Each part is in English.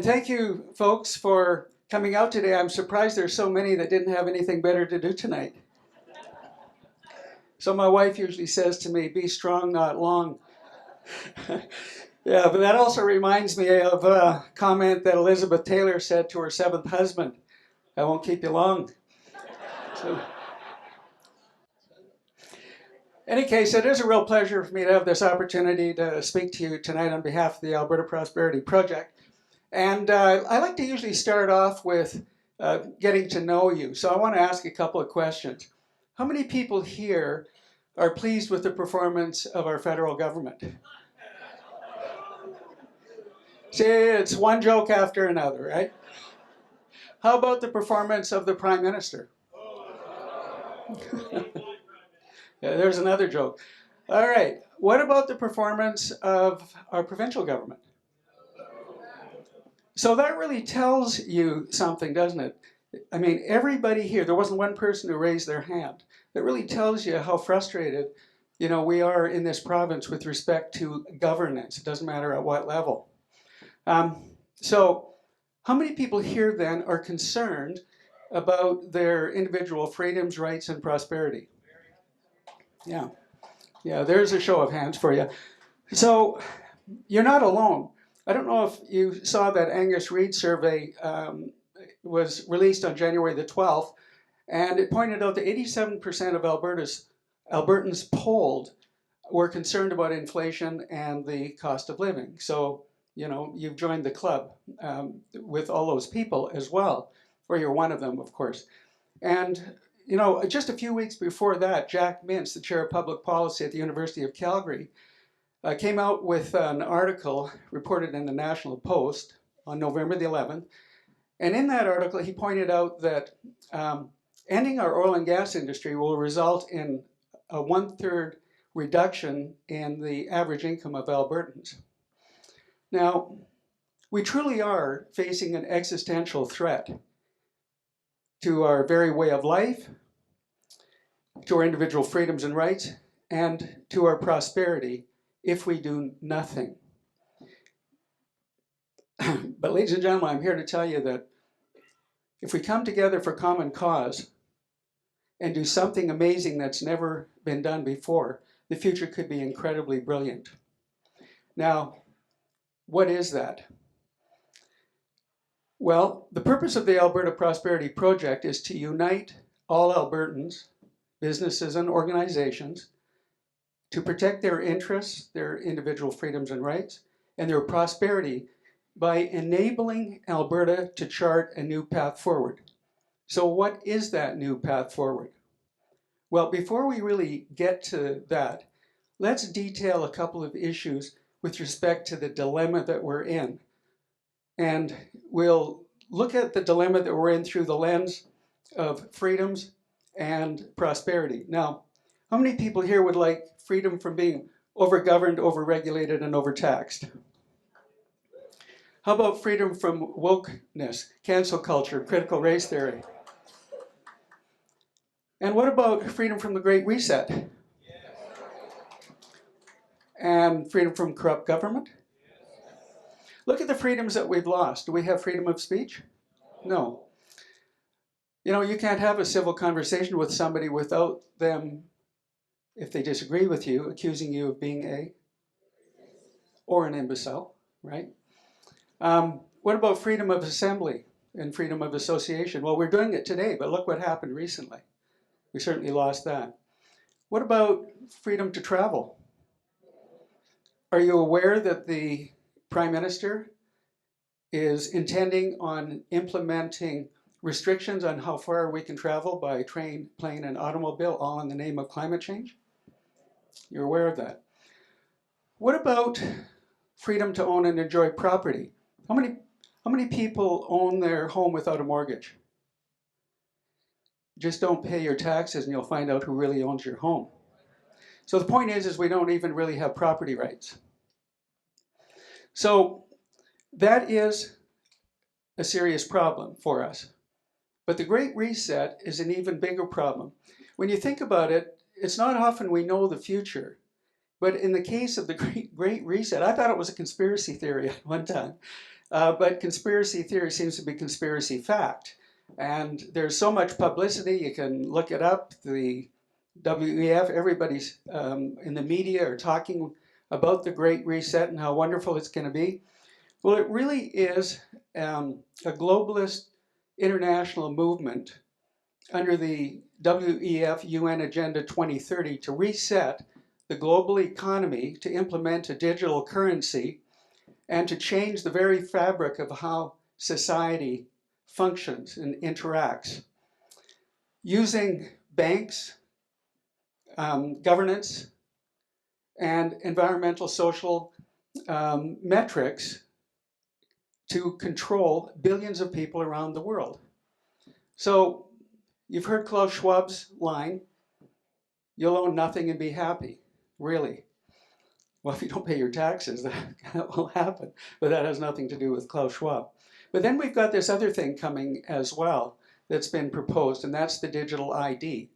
And thank you, folks, for coming out today. I'm surprised there's so many that didn't have anything better to do tonight. So my wife usually says to me, be strong, not long. Yeah, but that also reminds me of a comment that Elizabeth Taylor said to her seventh husband, I won't keep you long. So, in any case, it is a real pleasure for me to have this opportunity to speak to you tonight on behalf of the Alberta Prosperity Project. And I like to usually start off with getting to know you. So I want to ask a couple of questions. How many people here are pleased with the performance of our federal government? See, it's one joke after another, right? How about the performance of the Prime Minister? Yeah, there's another joke. All right, what about the performance of our provincial government? So that really tells you something, doesn't it? I mean, everybody here, there wasn't one person who raised their hand. That really tells you how frustrated, we are in this province with respect to governance. It doesn't matter at what level. So how many people here then are concerned about their individual freedoms, rights, and prosperity? Yeah, there's a show of hands for you. So you're not alone. I don't know if you saw that Angus Reid survey was released on January the 12th, and it pointed out that 87% of Albertans polled were concerned about inflation and the cost of living. So, you've joined the club with all those people as well, or you're one of them, of course. And, just a few weeks before that, Jack Mintz, the chair of public policy at the University of Calgary, came out with an article reported in the National Post on November the 11th. And in that article, he pointed out that ending our oil and gas industry will result in a 1/3 reduction in the average income of Albertans. Now, we truly are facing an existential threat to our very way of life, to our individual freedoms and rights, and to our prosperity if we do nothing. But ladies and gentlemen, I'm here to tell you that if we come together for common cause and do something amazing that's never been done before, the future could be incredibly brilliant. Now, what is that? Well, the purpose of the Alberta Prosperity Project is to unite all Albertans, businesses and organizations, to protect their interests, their individual freedoms and rights, and their prosperity by enabling Alberta to chart a new path forward. So what is that new path forward? Well, before we really get to that, let's detail a couple of issues with respect to the dilemma that we're in. And we'll look at the dilemma that we're in through the lens of freedoms and prosperity. Now, how many people here would like freedom from being overgoverned, overregulated, and overtaxed? How about freedom from wokeness, cancel culture, critical race theory? And what about freedom from the Great Reset? And freedom from corrupt government? Look at the freedoms that we've lost. Do we have freedom of speech? No. You can't have a civil conversation with somebody without them, if they disagree with you, accusing you of being or an imbecile, right? What about freedom of assembly and freedom of association? Well, we're doing it today, but look what happened recently. We certainly lost that. What about freedom to travel? Are you aware that the Prime Minister is intending on implementing restrictions on how far we can travel by train, plane, and automobile, all in the name of climate change? You're aware of that. What about freedom to own and enjoy property? How many people own their home without a mortgage? Just don't pay your taxes and you'll find out who really owns your home. So the point is we don't even really have property rights. So that is a serious problem for us. But the Great Reset is an even bigger problem. When you think about it, it's not often we know the future. But in the case of the Great Reset, I thought it was a conspiracy theory at one time. But conspiracy theory seems to be conspiracy fact. And there's so much publicity, you can look it up. The WEF, everybody's in the media are talking about the Great Reset and how wonderful it's going to be. Well, it really is a globalist international movement under the WEF-UN Agenda 2030 to reset the global economy, to implement a digital currency, and to change the very fabric of how society functions and interacts. Using banks, governance, and environmental social metrics to control billions of people around the world. So you've heard Klaus Schwab's line, you'll own nothing and be happy, really. Well, if you don't pay your taxes, that will happen, but that has nothing to do with Klaus Schwab. But then we've got this other thing coming as well that's been proposed, and that's the digital ID.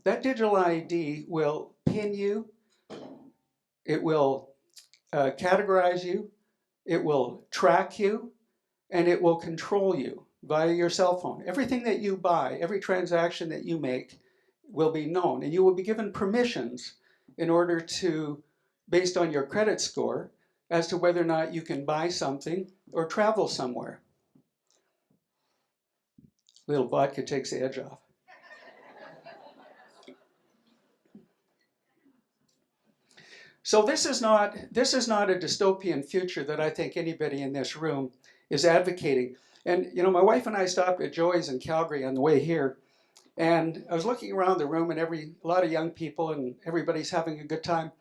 That digital ID will pin you, it will categorize you, it will track you, and it will control you via your cell phone. Everything that you buy, every transaction that you make will be known, and you will be given permissions in order to, based on your credit score, as to whether or not you can buy something or travel somewhere. A little vodka takes the edge off. So this is not a dystopian future that I think anybody in this room is advocating. And you know, my wife and I stopped at Joey's in Calgary on the way here, and I was looking around the room, and a lot of young people, and everybody's having a good time.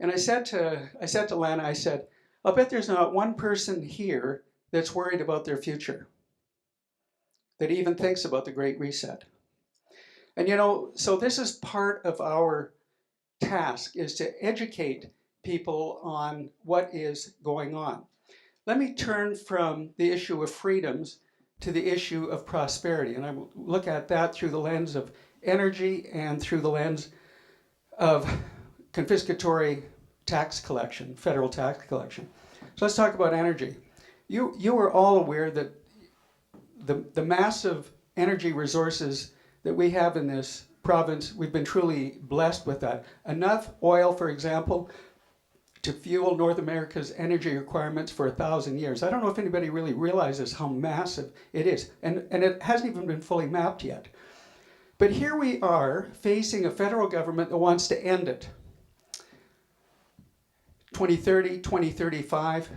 And I said to Lana, I said, I'll bet there's not one person here that's worried about their future, that even thinks about the Great Reset. And you know, so this is part of our task, is to educate people on what is going on. Let me turn from the issue of freedoms to the issue of prosperity, and I will look at that through the lens of energy and through the lens of confiscatory tax collection, federal tax collection. So let's talk about energy. You are all aware that the massive energy resources that we have in this province, we've been truly blessed with that. Enough oil, for example, to fuel North America's energy requirements for 1,000 years. I don't know if anybody really realizes how massive it is, and it hasn't even been fully mapped yet. But here we are facing a federal government that wants to end it. 2030, 2035,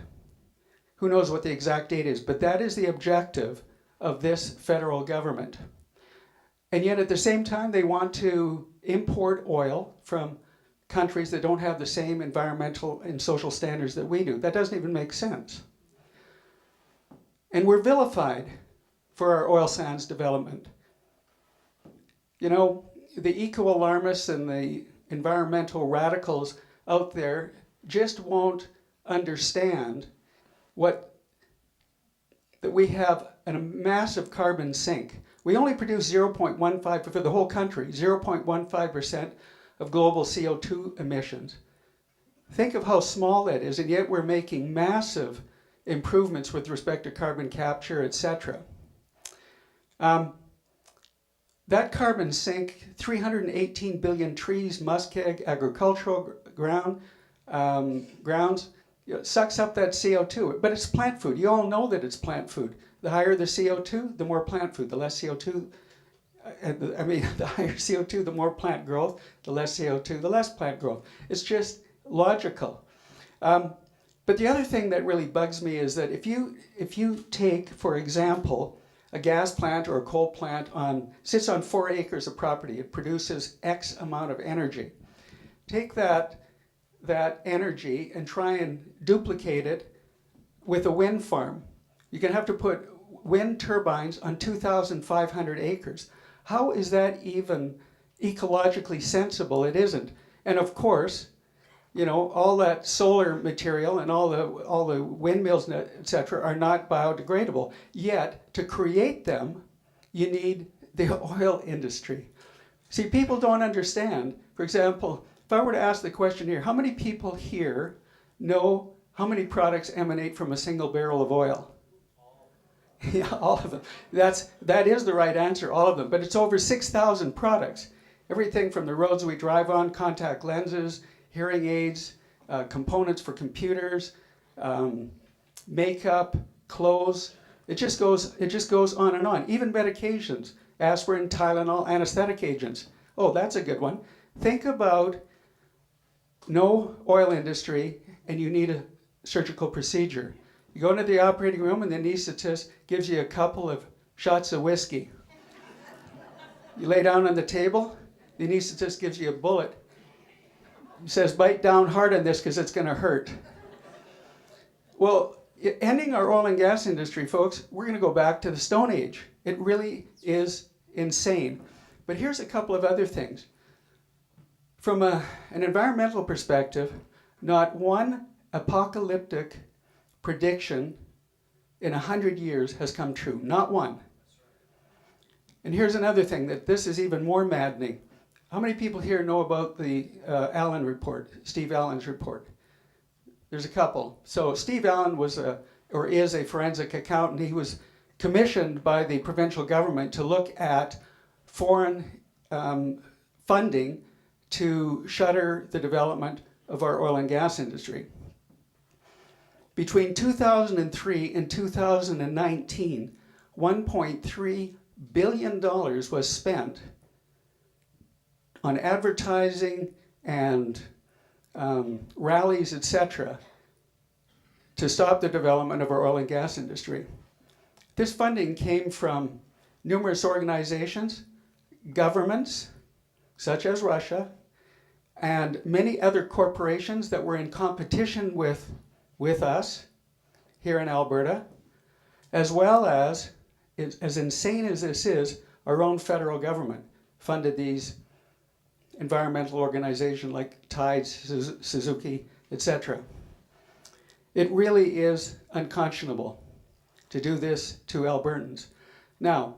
who knows what the exact date is, but that is the objective of this federal government. And yet at the same time, they want to import oil from countries that don't have the same environmental and social standards that we do. That doesn't even make sense. And we're vilified for our oil sands development. You know, the eco-alarmists and the environmental radicals out there just won't understand that we have a massive carbon sink. We only produce 0.15, for the whole country, 0.15% of global CO2 emissions. Think of how small that is, and yet we're making massive improvements with respect to carbon capture, etc. That carbon sink, 318 billion trees, muskeg, agricultural grounds, sucks up that CO2, but it's plant food. You all know that it's plant food. The higher the CO2, the more plant food. The less CO2, the higher CO2, the more plant growth. The less CO2, the less plant growth. It's just logical. But the other thing that really bugs me is that if you take, for example, a gas plant or a coal plant sits on 4 acres of property, it produces X amount of energy. Take that energy and try and duplicate it with a wind farm. You're going to have to put wind turbines on 2,500 acres. How is that even ecologically sensible? It isn't. And of course, you know, all that solar material and all the windmills, etc., are not biodegradable. Yet, to create them, you need the oil industry. See, people don't understand. For example, if I were to ask the question here, how many people here know how many products emanate from a single barrel of oil? Yeah, all of them. That is the right answer, all of them. But it's over 6,000 products. Everything from the roads we drive on, contact lenses, hearing aids, components for computers, makeup, clothes. It just goes on and on. Even medications, aspirin, Tylenol, anesthetic agents. Oh, that's a good one. Think about no oil industry and you need a surgical procedure. You go into the operating room and the anesthetist gives you a couple of shots of whiskey. You lay down on the table, the anesthetist gives you a bullet. He says, bite down hard on this because it's going to hurt. Well, ending our oil and gas industry, folks, we're going to go back to the Stone Age. It really is insane. But here's a couple of other things. From an environmental perspective, not one apocalyptic prediction in 100 years has come true. Not one. And here's another thing, that this is even more maddening. How many people here know about the Allen report, Steve Allen's report? There's a couple. So Steve Allen is a forensic accountant. He was commissioned by the provincial government to look at foreign funding to shutter the development of our oil and gas industry. Between 2003 and 2019, $1.3 billion was spent on advertising and rallies, etc., to stop the development of our oil and gas industry. This funding came from numerous organizations, governments, such as Russia, and many other corporations that were in competition with us here in Alberta, as well as insane as this is, our own federal government funded these environmental organizations like Tide, Suzuki, etc. It really is unconscionable to do this to Albertans. Now,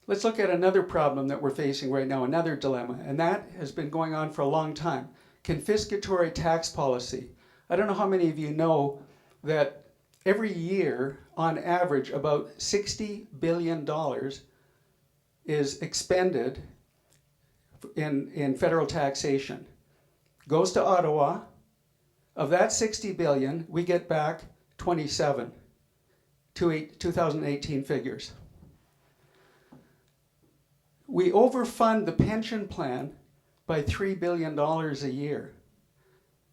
let's look at another problem that we're facing right now, another dilemma, and that has been going on for a long time. Confiscatory tax policy. I don't know how many of you know that every year, on average, about $60 billion is expended in federal taxation. Goes to Ottawa. Of that $60 billion, we get back 27, 2018 figures. We overfund the pension plan by $3 billion a year.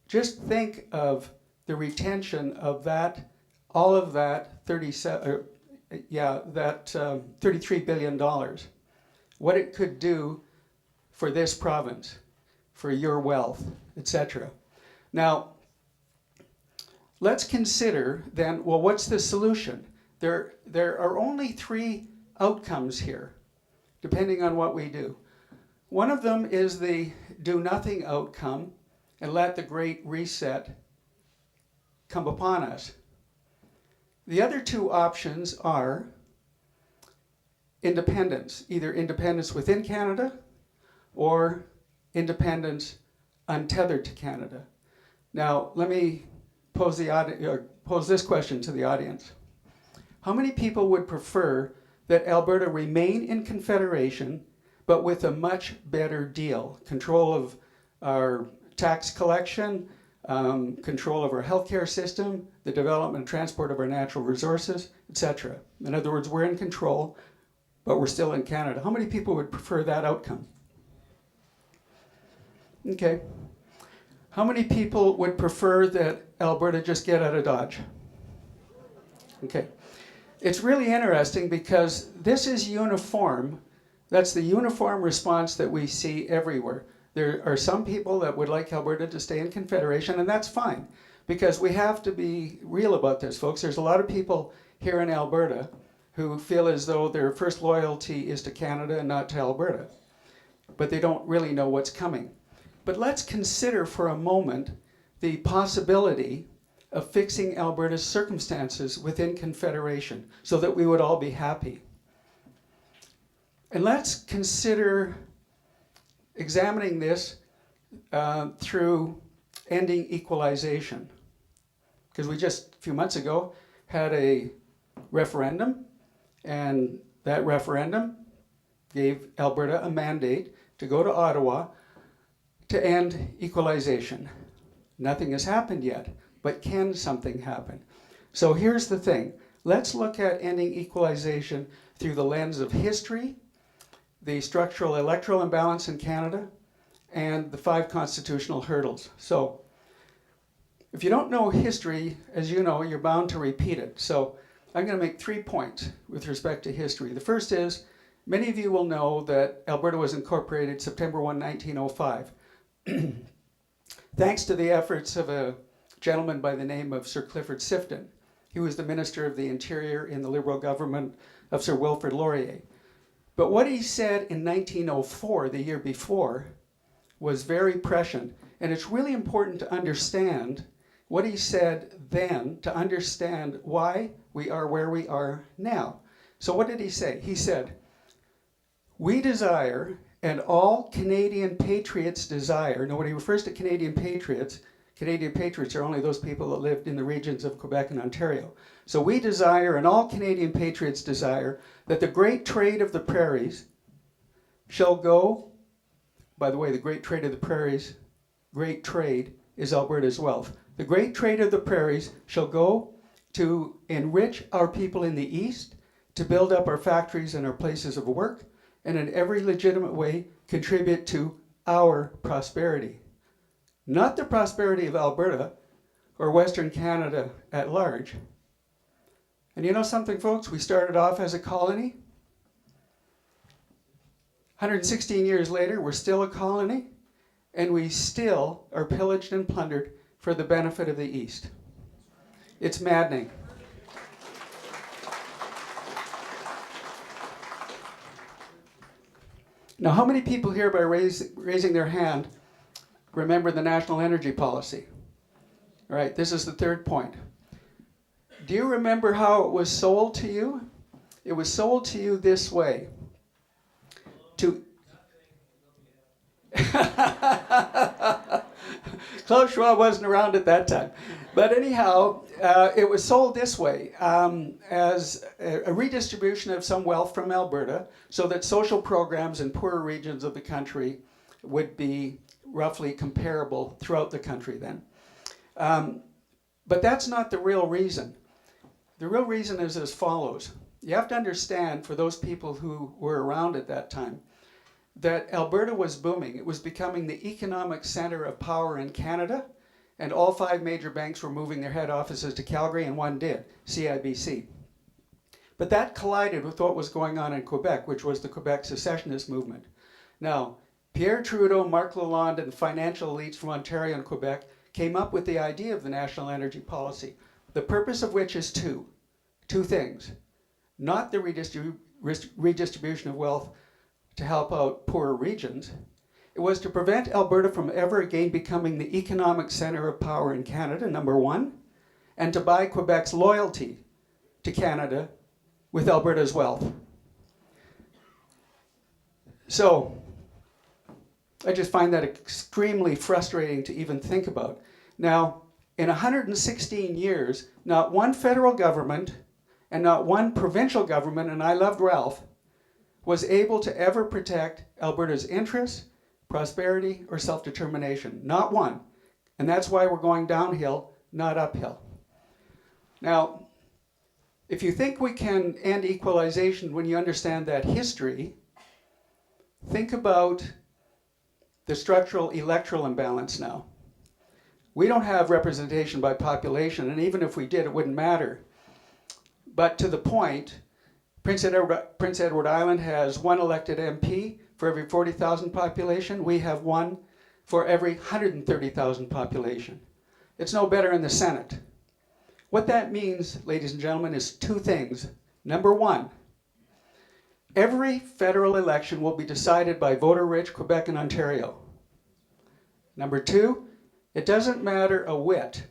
Just think of the retention of that, all of that $33 billion. What it could do for this province, for your wealth, etc. Now, let's consider then, well, what's the solution? There are only three outcomes here, depending on what we do. One of them is the do nothing outcome and let the Great Reset come upon us. The other two options are independence, either independence within Canada or independence untethered to Canada. Now, let me pose this question to the audience. How many people would prefer that Alberta remain in Confederation, but with a much better deal? Control of our tax collection, control of our healthcare system, the development and transport of our natural resources, etc. In other words, we're in control, but we're still in Canada. How many people would prefer that outcome? Okay. How many people would prefer that Alberta just get out of Dodge? Okay. It's really interesting because this is uniform. That's the uniform response that we see everywhere. There are some people that would like Alberta to stay in Confederation, and that's fine, because we have to be real about this, folks. There's a lot of people here in Alberta who feel as though their first loyalty is to Canada and not to Alberta, but they don't really know what's coming. But let's consider for a moment the possibility of fixing Alberta's circumstances within Confederation so that we would all be happy. And let's consider examining this through ending equalization. Because we just, a few months ago, had a referendum And that referendum gave Alberta a mandate to go to Ottawa to end equalization. Nothing has happened yet, but can something happen? So here's the thing. Let's look at ending equalization through the lens of history, the structural electoral imbalance in Canada, and the 5 constitutional hurdles. So if you don't know history, as you know, you're bound to repeat it. So I'm going to make 3 points with respect to history. The first is, many of you will know that Alberta was incorporated September 1, 1905. Thanks to the efforts of a gentleman by the name of Sir Clifford Sifton. He was the Minister of the Interior in the Liberal government of Sir Wilfrid Laurier. But what he said in 1904, the year before, was very prescient. And it's really important to understand what he said then to understand why we are where we are now. So what did he say? He said, "We desire, and all Canadian patriots desire." Now, when he refers to Canadian patriots are only those people that lived in the regions of Quebec and Ontario. So we desire, and all Canadian patriots desire, that the great trade of the prairies shall go, by the way, the great trade of the prairies, great trade is Alberta's wealth. The great trade of the prairies shall go to enrich our people in the East, to build up our factories and our places of work, and in every legitimate way contribute to our prosperity. Not the prosperity of Alberta or Western Canada at large. And you know something, folks? We started off as a colony. 116 years later, we're still a colony, and we still are pillaged and plundered for the benefit of the East. It's maddening. Now, how many people here, by raising their hand, remember the national energy policy? All right, this is the third point. Do you remember how it was sold to you? It was sold to you this way. Klaus Schwab wasn't around at that time. But anyhow, it was sold this way, as a redistribution of some wealth from Alberta, so that social programs in poorer regions of the country would be roughly comparable throughout the country then. But that's not the real reason. The real reason is as follows. You have to understand, for those people who were around at that time, that Alberta was booming. It was becoming the economic center of power in Canada, and all 5 major banks were moving their head offices to Calgary, and one did, CIBC. But that collided with what was going on in Quebec, which was the Quebec secessionist movement. Now, Pierre Trudeau, Marc Lalonde, and financial elites from Ontario and Quebec came up with the idea of the national energy policy, the purpose of which is two things. Not the redistribution of wealth to help out poorer regions. It was to prevent Alberta from ever again becoming the economic center of power in Canada, number one, and to buy Quebec's loyalty to Canada with Alberta's wealth. So, I just find that extremely frustrating to even think about. Now, in 116 years, not one federal government and not one provincial government, and I loved Ralph, was able to ever protect Alberta's interests, prosperity, or self-determination. Not one. And that's why we're going downhill, not uphill. Now, if you think we can end equalization when you understand that history, think about the structural electoral imbalance now. We don't have representation by population, and even if we did, it wouldn't matter. But to the point, Prince Edward Island has 1 elected MP for every 40,000 population. We have 1 for every 130,000 population. It's no better in the Senate. What that means, ladies and gentlemen, is 2 things. Number 1, every federal election will be decided by voter-rich Quebec and Ontario. Number 2, it doesn't matter a whit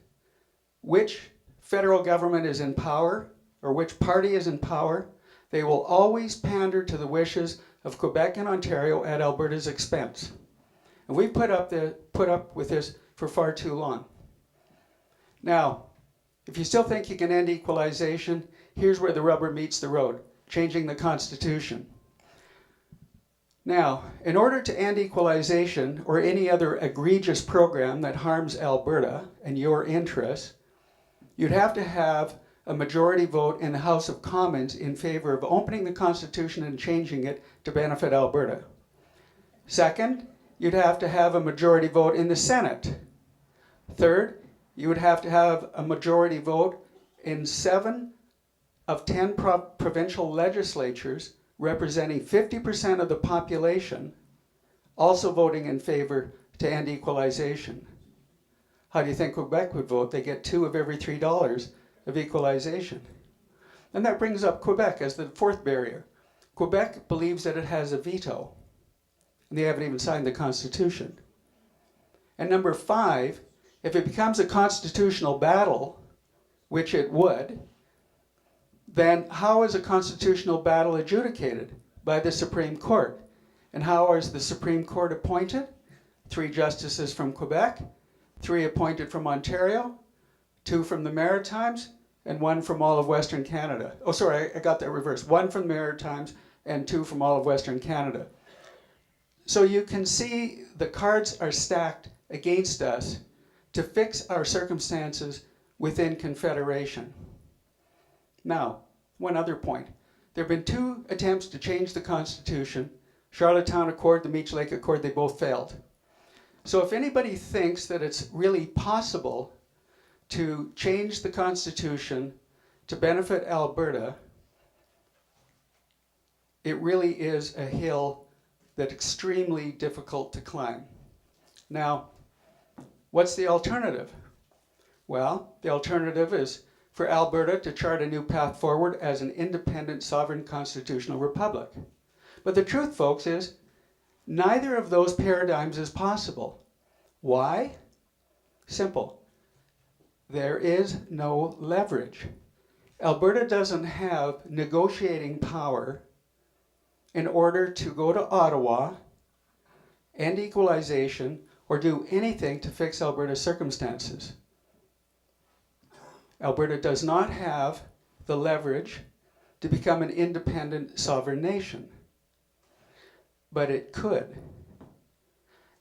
which federal government is in power or which party is in power. They will always pander to the wishes of Quebec and Ontario at Alberta's expense. And we've put up with this for far too long. Now, if you still think you can end equalization, here's where the rubber meets the road. changing the Constitution. Now, in order to end equalization or any other egregious program that harms Alberta and your interests, you'd have to have a majority vote in the House of Commons in favor of opening the Constitution and changing it to benefit Alberta. Second, you'd have to have a majority vote in the Senate. Third, you would have to have a majority vote in 7 of 10 provincial legislatures representing 50% of the population, also voting in favor to end equalization. How do you think Quebec would vote? They get 2 of every $3 of equalization. And that brings up Quebec as the 4th barrier. Quebec believes that it has a veto, and they haven't even signed the Constitution. And number 5, if it becomes a constitutional battle, which it would, then how is a constitutional battle adjudicated? By the Supreme Court. And how is the Supreme Court appointed? 3 justices from Quebec, 3 appointed from Ontario, 2 from the Maritimes, and 1 from all of Western Canada. Oh, sorry, I got that reversed. 1 from the Maritimes and 2 from all of Western Canada. So you can see the cards are stacked against us to fix our circumstances within Confederation. Now, one other point. There have been 2 attempts to change the Constitution. Charlottetown Accord, the Meech Lake Accord, they both failed. So if anybody thinks that it's really possible to change the Constitution to benefit Alberta, it really is a hill that's extremely difficult to climb. Now, what's the alternative? Well, the alternative is for Alberta to chart a new path forward as an independent, sovereign constitutional republic. But the truth, folks, is neither of those paradigms is possible. Why? Simple. There is no leverage. Alberta doesn't have negotiating power in order to go to Ottawa, end equalization, or do anything to fix Alberta's circumstances. Alberta does not have the leverage to become an independent sovereign nation. But it could.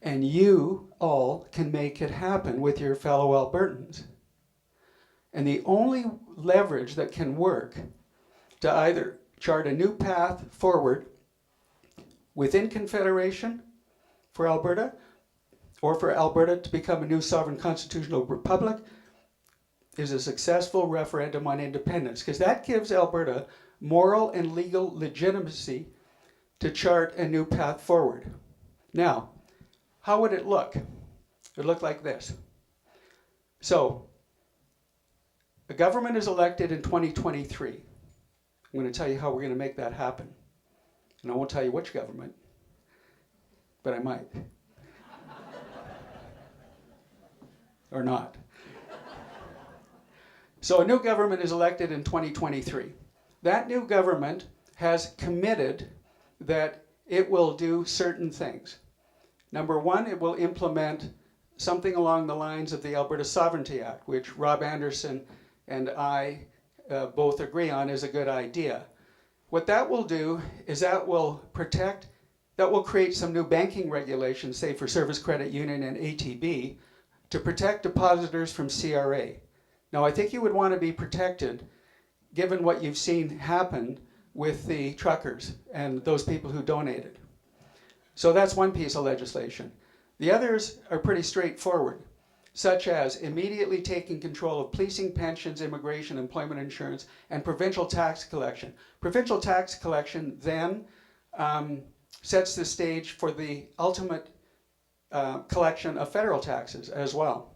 And you all can make it happen with your fellow Albertans. And the only leverage that can work to either chart a new path forward within Confederation for Alberta, or for Alberta to become a new sovereign constitutional republic, is a successful referendum on independence, because that gives Alberta moral and legal legitimacy to chart a new path forward. Now, how would it look? It would look like this. So, a government is elected in 2023. I'm going to tell you how we're going to make that happen. And I won't tell you which government, but I might. Or not. So a new government is elected in 2023. That new government has committed that it will do certain things. Number 1, it will implement something along the lines of the Alberta Sovereignty Act, which Rob Anderson and I both agree on is a good idea. What that will do is that will create some new banking regulations, say for Service Credit Union and ATB, to protect depositors from CRA. Now, I think you would want to be protected given what you've seen happen with the truckers and those people who donated. So that's one piece of legislation. The others are pretty straightforward, such as immediately taking control of policing, pensions, immigration, employment insurance, and provincial tax collection. Provincial tax collection then sets the stage for the ultimate collection of federal taxes as well.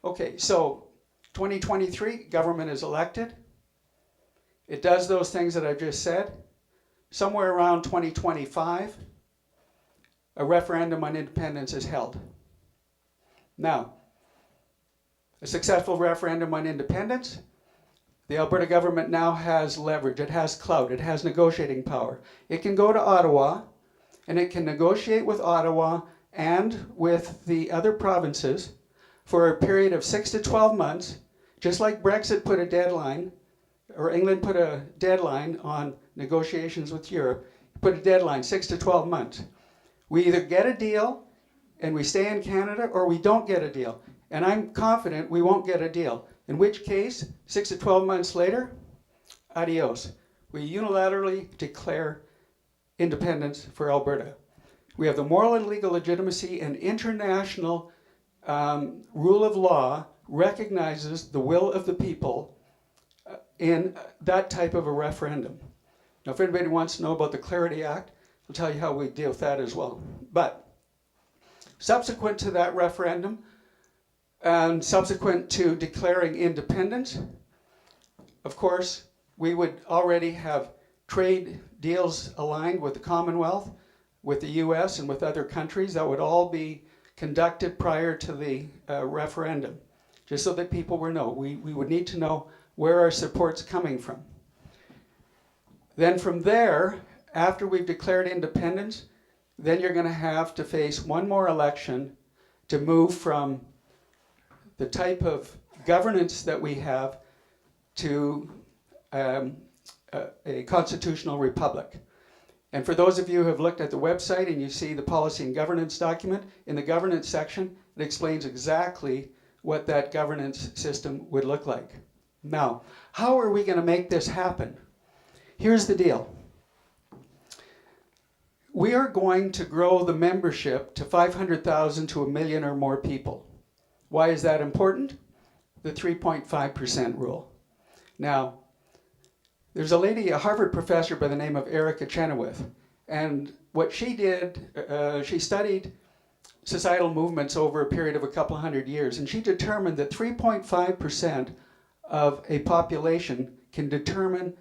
Okay, so 2023, government is elected. It does those things that I've just said. Somewhere around 2025, a referendum on independence is held. Now, a successful referendum on independence, the Alberta government now has leverage, it has clout, it has negotiating power. It can go to Ottawa, and it can negotiate with Ottawa and with the other provinces for a period of 6 to 12 months, just like Brexit put a deadline, or England put a deadline on negotiations with Europe, put a deadline, 6 to 12 months. We either get a deal and we stay in Canada, or we don't get a deal. And I'm confident we won't get a deal. In which case, 6 to 12 months later, adios. We unilaterally declare independence for Alberta. We have the moral and legal legitimacy, and international rule of law recognizes the will of the people in that type of a referendum. Now, if anybody wants to know about the Clarity Act, I'll tell you how we deal with that as well. But subsequent to that referendum, and subsequent to declaring independence, of course, we would already have trade deals aligned with the Commonwealth, with the US, and with other countries. That would all be conducted prior to the referendum, just so that people would know. We would need to know where our support's coming from. Then from there, after we've declared independence, then you're going to have to face one more election to move from the type of governance that we have to a constitutional republic. And for those of you who have looked at the website and you see the policy and governance document, in the governance section, it explains exactly what that governance system would look like. Now, how are we going to make this happen? Here's the deal. We are going to grow the membership to 500,000 to 1 million or more people. Why is that important? The 3.5% rule. Now, there's a lady, a Harvard professor by the name of Erica Chenoweth, and what she did, she studied societal movements over a period of a couple hundred years, and she determined that 3.5% of a population can determine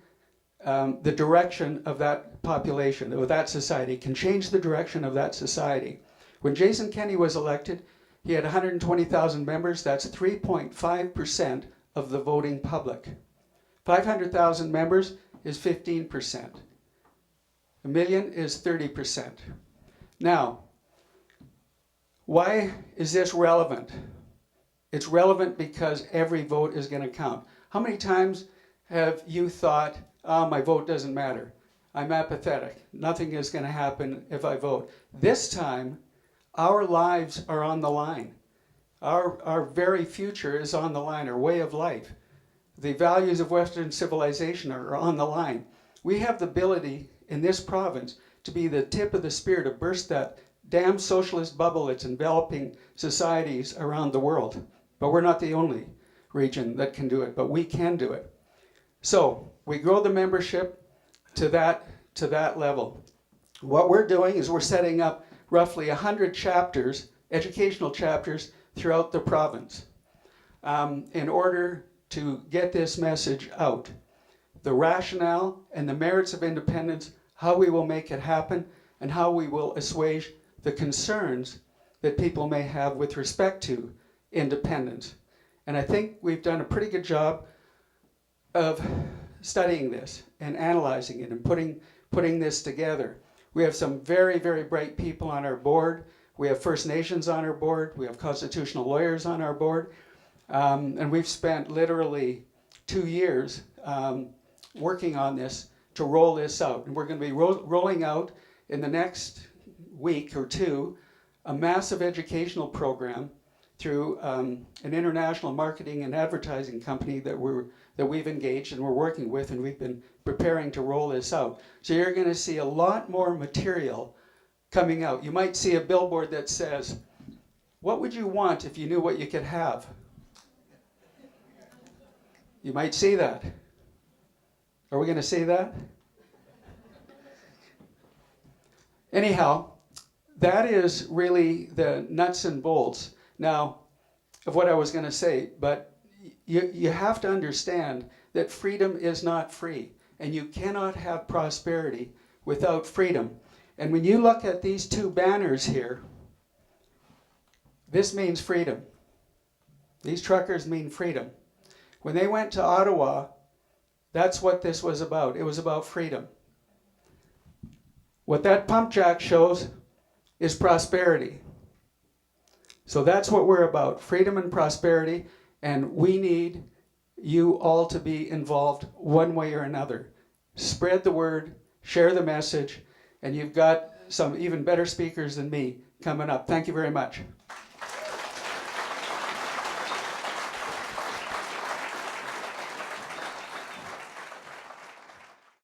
the direction of that population, or that society, can change the direction of that society. When Jason Kenney was elected, he had 120,000 members. That's 3.5% of the voting public. 500,000 members is 15%. A million is 30%. Now, why is this relevant? It's relevant because every vote is going to count. How many times have you thought, oh, my vote doesn't matter. I'm apathetic. Nothing is going to happen if I vote. This time, our lives are on the line. Our very future is on the line, our way of life. The values of Western civilization are on the line. We have the ability in this province to be the tip of the spear to burst that damn socialist bubble that's enveloping societies around the world. But we're not the only region that can do it, but we can do it. So we grow the membership to that level. What we're doing is we're setting up roughly 100 chapters, educational chapters, throughout the province in order to get this message out. The rationale and the merits of independence, how we will make it happen, and how we will assuage the concerns that people may have with respect to independence. And I think we've done a pretty good job of studying this and analyzing it and putting this together. We have some very, very bright people on our board. We have First Nations on our board. We have constitutional lawyers on our board. And we've spent literally 2 years working on this to roll this out. And we're going to be rolling out in the next week or two a massive educational program through an international marketing and advertising company that we've engaged and we're working with, and we've been preparing to roll this out. So you're going to see a lot more material coming out. You might see a billboard that says, "What would you want if you knew what you could have?" You might see that. Are we going to see that? Anyhow, that is really the nuts and bolts now of what I was going to say, but you have to understand that freedom is not free, and you cannot have prosperity without freedom. And when you look at these two banners here, this means freedom. These truckers mean freedom. When they went to Ottawa, that's what this was about. It was about freedom. What that pump jack shows is prosperity. So that's what we're about, freedom and prosperity, and we need you all to be involved one way or another. spread the word, share the message, and you've got some even better speakers than me coming up. Thank you very much.